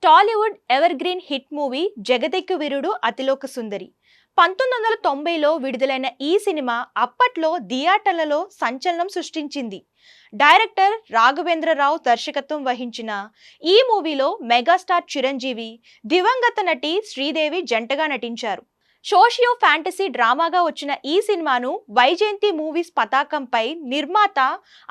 Tollywood evergreen hit movie Jagadeka Veerudu Athiloka Sundari 1990లో విడుదలైన ఈ సినిమా అప్పట్లో థియేటర్లలో సంచలనం సృష్టించింది. డైరెక్టర్ రాఘవేంద్రరావు దర్శకత్వం వహించిన ఈ మూవీలో మెగాస్టార్ చిరంజీవి, దివంగత నటి శ్రీదేవి జంటగా నటించారు. సోషియో ఫ్యాంటసీ డ్రామాగా వచ్చిన ఈ సినిమాను వైజయంతి మూవీస్ పతాకంపై నిర్మాత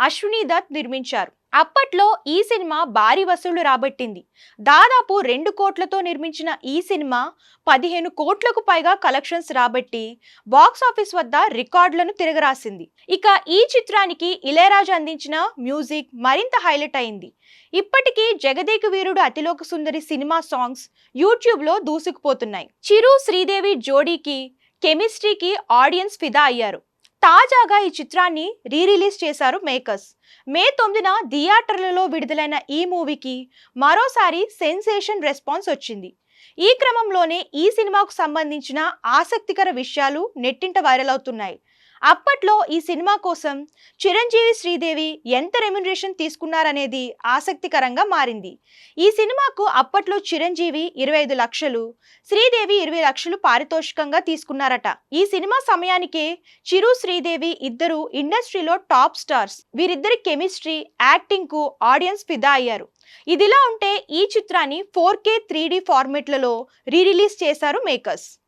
అశ్విని దత్ నిర్మించారు. అప్పట్లో ఈ సినిమా భారీ వసూళ్లు రాబట్టింది. దాదాపు 2 కోట్లతో నిర్మించిన ఈ సినిమా 15 కోట్లకు పైగా కలెక్షన్స్ రాబట్టి బాక్సాఫీస్ వద్ద రికార్డులను తిరగరాసింది. ఇక ఈ చిత్రానికి ఇళయరాజా అందించిన మ్యూజిక్ మరింత హైలైట్ అయింది. ఇప్పటికీ జగదేక వీరుడు అతిలోక సుందరి సినిమా సాంగ్స్ యూట్యూబ్లో దూసుకుపోతున్నాయి. చిరు శ్రీదేవి జోడీకి కెమిస్ట్రీకి ఆడియన్స్ ఫిదా అయ్యారు. తాజాగా ఈ చిత్రాన్ని రిలీజ్ చేశారు మేకర్స్. మే 9న థియేటర్లలో విడుదలైన ఈ మూవీకి మరోసారి సెన్సేషన్ రెస్పాన్స్ వచ్చింది. ఈ క్రమంలోనే ఈ సినిమాకు సంబంధించిన ఆసక్తికర విషయాలు నెట్టింట వైరల్ అవుతున్నాయి. అప్పట్లో ఈ సినిమా కోసం చిరంజీవి, శ్రీదేవి ఎంత రెమ్యునరేషన్ తీసుకున్నారనేది ఆసక్తికరంగా మారింది. ఈ సినిమాకు అప్పట్లో చిరంజీవి 25 లక్షలు, శ్రీదేవి 20 లక్షలు పారితోషికంగా తీసుకున్నారట. ఈ సినిమా సమయానికే చిరు, శ్రీదేవి ఇద్దరు ఇండస్ట్రీలో టాప్ స్టార్స్. వీరిద్దరి కెమిస్ట్రీ, యాక్టింగ్ కు ఆడియన్స్ ఫిదా అయ్యారు. ఇదిలా ఉంటే ఈ చిత్రాన్ని 4K 3D ఫార్మెట్లలో రిలీజ్ చేశారు మేకర్స్.